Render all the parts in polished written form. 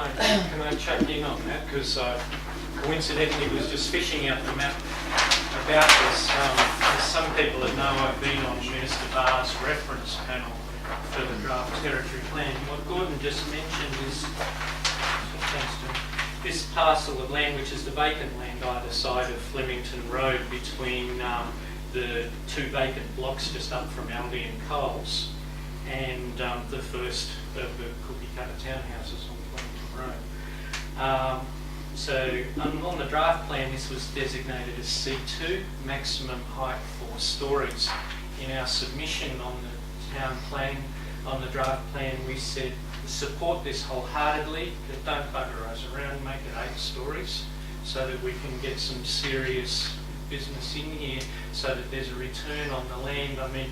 Can I chuck in on that? Because coincidentally was just fishing out the map about this. As some people that know, I've been on Minister Barr's reference panel for the draft territory plan. What Gordon just mentioned is this parcel of land, which is the vacant land either side of Flemington Road between the two vacant blocks just up from Aldi and Coles, and the first of the cookie cutter townhouses on Flemington Road. So on the draft plan, this was designated as C2, maximum height 4 stories. In our submission on the town plan, on the draft plan, we said support this wholeheartedly, but don't bugger us around, make it 8 stories so that we can get some serious business in here so that there's a return on the land. I mean,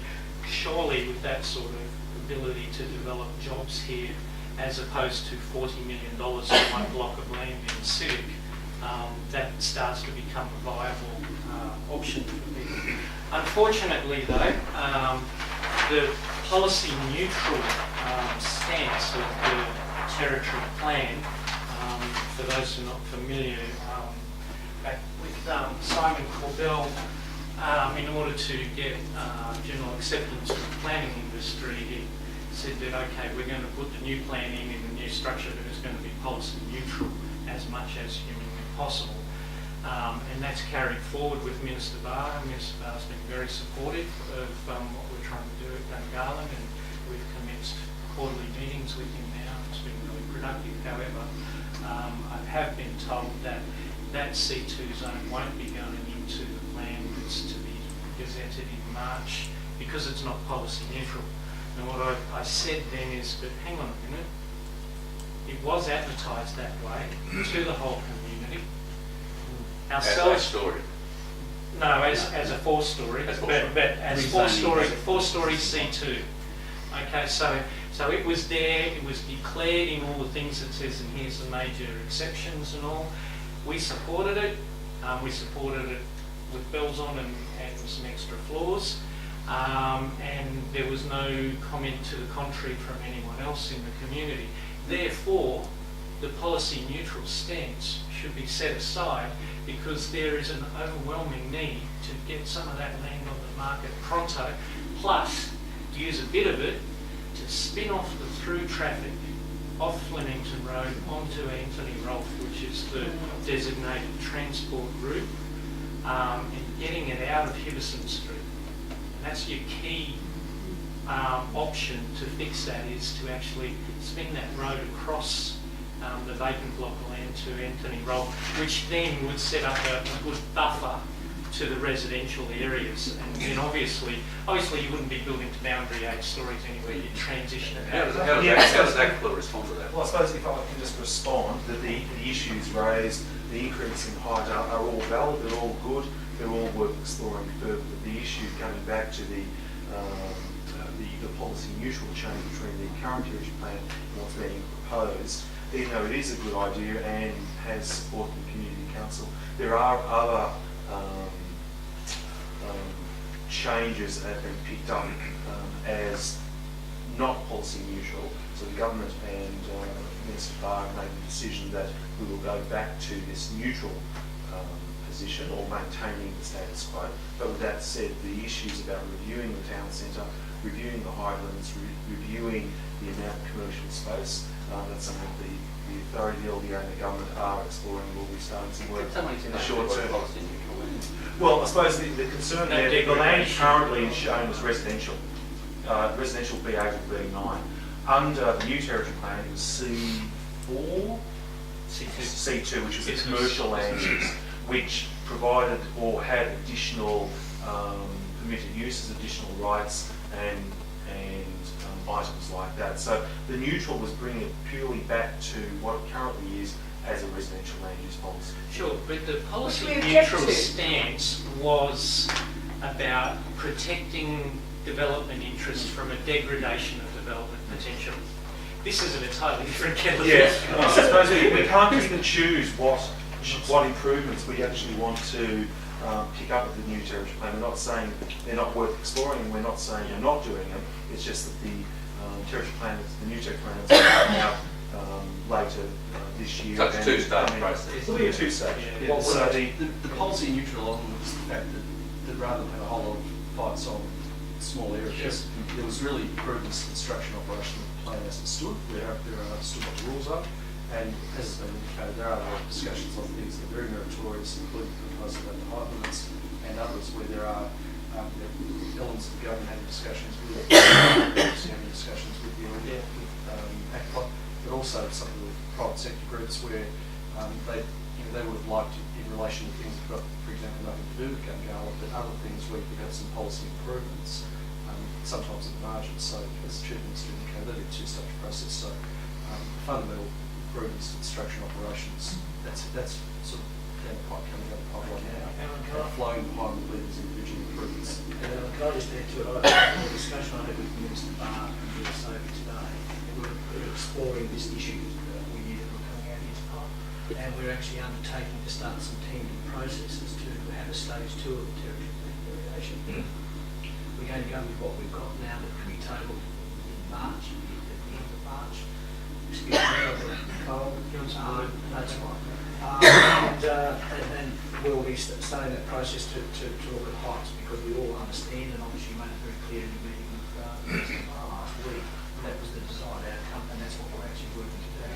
surely with that sort of ability to develop jobs here, as opposed to $40 million for one block of land in Civic, that starts to become a viable option for people. Unfortunately though, the policy neutral stance of the territory plan, for those who are not familiar, back with Simon Corbell, in order to get general acceptance of the planning industry, he said that, okay, we're going to put the new plan in the new structure, but it's going to be policy neutral as much as humanly possible. And that's carried forward with Minister Barr. Minister Barr's been very supportive of what we're trying to do at Gungahlin, and we've commenced quarterly meetings with him now. It's been really productive. However, I have been told that that C2 zone won't be going into the plan that's to be gazetted in March because it's not policy neutral. And what I said then is, but hang on a minute, it was advertised that way to the whole community. Ourselves, as a story? No, as a 4-story, but as 4-story C2. Okay, so it was there, it was declared in all the things it says, and here's the major exceptions and all. We supported it. We supported it with bells on and some extra floors. And there was no comment to the contrary from anyone else in the community. Therefore, the policy neutral stance should be set aside because there is an overwhelming need to get some of that land on the market pronto, plus use a bit of it to spin off the through traffic off Flemington Road onto Anthony Rolfe, which is the designated transport route, and getting it out of Hibberson Street. That's your key option to fix that, is to actually spin that road across the vacant block of land to Anthony Rolfe, which then would set up a good buffer to the residential areas. And then obviously you wouldn't be building to boundary 8 stories anyway, you'd transition it out. How does ACTPLA respond to that? Well, I suppose if I can just respond, that the issues raised, the increase in height are all valid, they're all good, they're all worth exploring further. But the issue coming back to the policy neutral change between the current territory plan and what's being proposed, even though it is a good idea and has support from the community council, there are other changes that have been picked up as not policy neutral. So the government and Minister Barr made the decision that we will go back to this neutral position or maintaining the status quo. But with that said, the issues about reviewing the town centre, reviewing the height limits, reviewing the amount of commercial space, that's something the authority, the LDA and the government are exploring. We'll be starting some work in the short term. Well, I suppose the concern there, the land currently is shown as residential. Residential B8 or B9. Under the new territory plan, it was C4? C2, which was the commercial land use, which provided or had additional permitted uses, additional rights and items like that. So the neutral was bringing it purely back to what it currently is as a residential land use policy. Sure, but the policy neutral stance was about protecting development interests from a degradation of development potential. This is an entirely different kettle of fish. I suppose we can't pick and choose what improvements we actually want to pick up with the new territory plan. We're not saying they're not worth exploring, and we're not saying we're not doing them. It's just that the territory plan, the new territory plan that's now later this year. So it's a And, two-stage I mean, process. It'll be a two-stage. Yeah. Well, So the policy neutral element was the fact that rather than have a whole lot of fights on small areas, there was really prudence construction operation that the plan as it stood. There are still what the rules are. And as has been indicated, there are a lot of discussions on things that are very meritorious, including proposal about the height limits and others where there are elements of the government having discussions with having discussions with the ACTPLA, but also some of the private sector groups where they would have liked, in relation to things that have got, for example, nothing to do with Gungahlin, but other things where you could have some policy improvements, sometimes at the margin. So as the Chief Minister indicated, that'd be a two-stage process. So fundamental improvements to construction operations, that's sort of down the pipe, coming down the pipeline now, and flowing behind the leaders' individual improvements. Can I just add to it? I had a discussion I had with Minister Barr and Minister Sophie today, and we're exploring this issue that we knew that were coming out here tonight, and we're actually undertaking to start some teaming processes to have a stage 2 of the territory plan variation. We're going to go with what we've got now that can be tabled in March, at the end of March. Excuse me, I've got cold. That's right. And we'll be starting that process to look at heights, because we all understand, and obviously you made it very clear in your meeting with Mr. Barr last week, that was the desired outcome, and that's what we're actually working to do.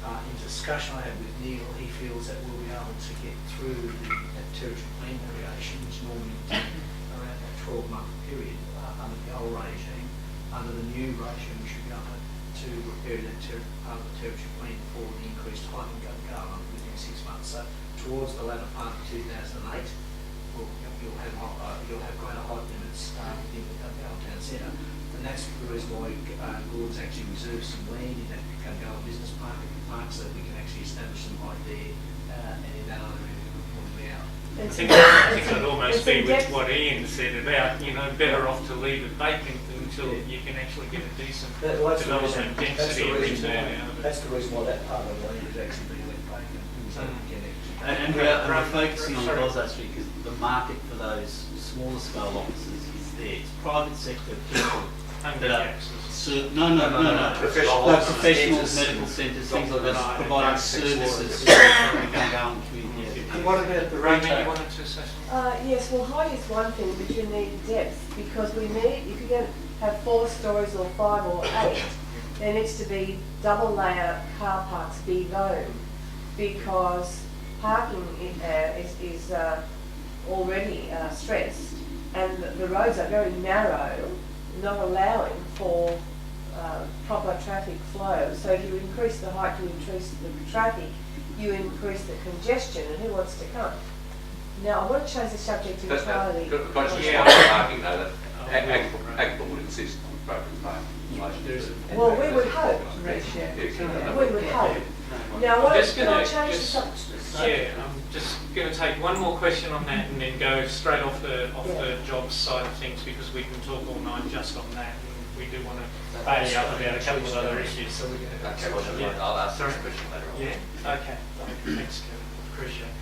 In discussion I had with Neil, he feels that we'll be able to get through that territory plan variation, which normally takes around that 12-month period under the old regime. Under the new regime, we should be able to repair that part of the territory plan for the increased height in Gungahlin within 6 months. So towards the latter part of 2008, you'll have greater height limits within the Gungahlin town centre, and that's the reason why Gordon's actually reserved some land in that Gungahlin business park so that we can actually establish some height there, and in that other area we want to be out. I think it'd almost be with what Ian said about, better off to leave it vacant until you can actually get a decent development density return out of it. That's the reason why that part of the land is actually being left vacant. So we can actually And we're focusing on Goslar Street because the market for those smaller scale offices is there. It's private sector people Under that are taxes. no. Professionals, medical centres, things like that, providing services to the Gungahlin community. And what about the Raymond, you wanted to say something? Yes, well, height is one thing, but you need depth, because if you're going to have 4 stories or 5 or 8, there needs to be double layout car parks below, because parking is already stressed, and the roads are very narrow, not allowing for proper traffic flow. So if you increase the height, you increase the traffic, you increase the congestion, and who wants to come? Now, I want to change the subject entirely. Conscious Yeah. of parking, though, that ACTPLA would insist on appropriate parking. Well, we would hope. We would hope. Now, can I change the subject? Yeah, I'm just going to take one more question on that and then go straight off the jobs side of things, because we can talk all night just on that, and we do want to pay up about a couple of other issues. Okay, I'll ask the question later on. Yeah, okay. Thanks, Kevin. Appreciate it.